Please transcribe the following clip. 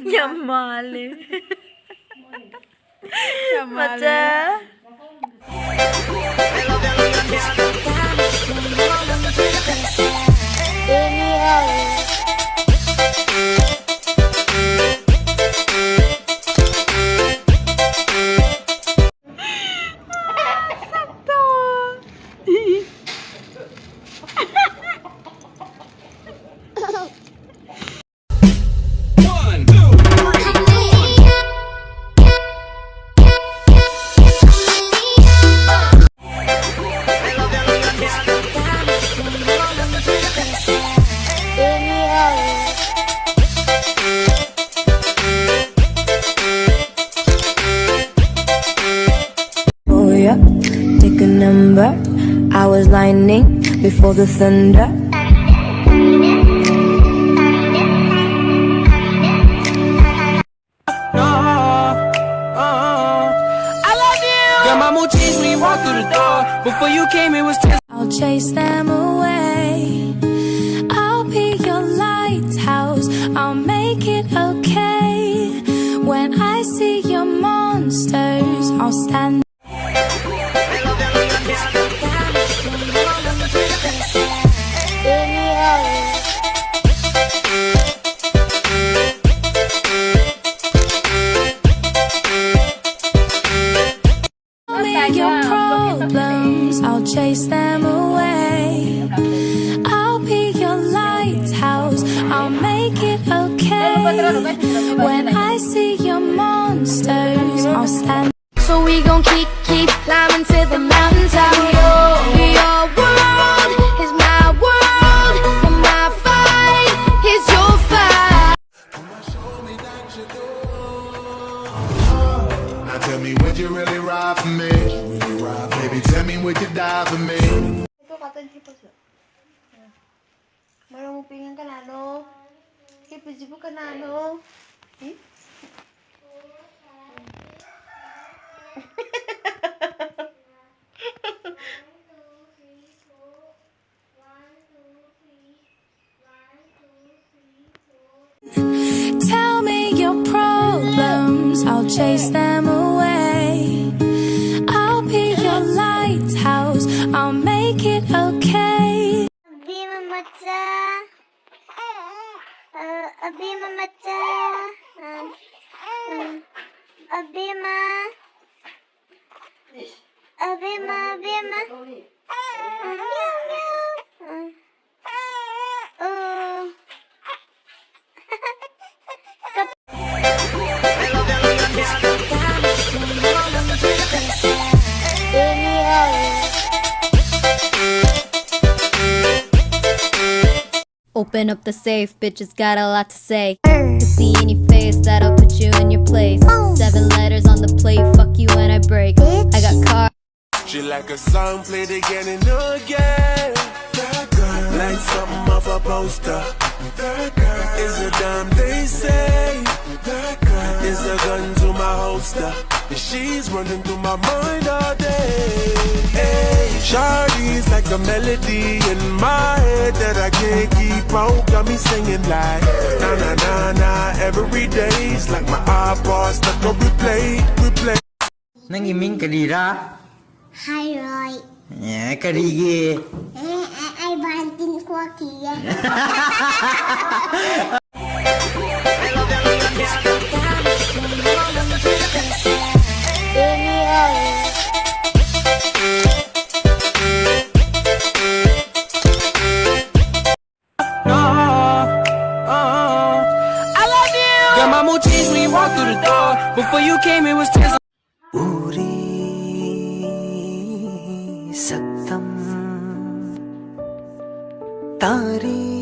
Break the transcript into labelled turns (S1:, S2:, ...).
S1: Nyamale.
S2: Nyamale.
S3: Take a number. I was lightning before the thunder.
S4: I love you. Girl, my mood changed when you walked through the door. Before you came, it was just.
S3: I'll chase them away. I'll be your lighthouse. I'll make it okay. When I see your monsters, I'll stand. Your problems, I'll chase them away. I'll be your lighthouse. I'll make it okay. When I see your monsters, I'll stand. So we gon' keep climbing to the mountaintop. Your world is my world, and my fight is your fight.
S5: Now tell me, would you really ride for me? Baby, tell me, would you die for me?
S2: Ito katon hipo siya. Marumupingan ka na, no? Hipo-jipo ka na, no?
S3: Tell me your problems, I'll chase them away. I'll be your lighthouse, I'll make it okay.
S1: Open up the safe, bitches got a lot to say. To see in your face, that'll put you in your place. 7 letters on the plate, fuck you when I break. I got car.
S6: She like a song played again and again. That girl, like something off a poster. That girl is a dime, they say. That girl is a gun to my holster. And she's running through my mind all day. Hey, Shawty's like a melody in my head that I can't keep out. Got me singing like na na na na every day's like my iPod stuck on replay.
S7: Nang iming kadira.
S8: Hay rồi.
S7: Dạ, cái đi ghê.
S8: Ai bàn tin qua kìa.
S4: I love you. Girl, my mood changed when you walked through the door. Before you came, it was tears.
S7: सत्तम तारी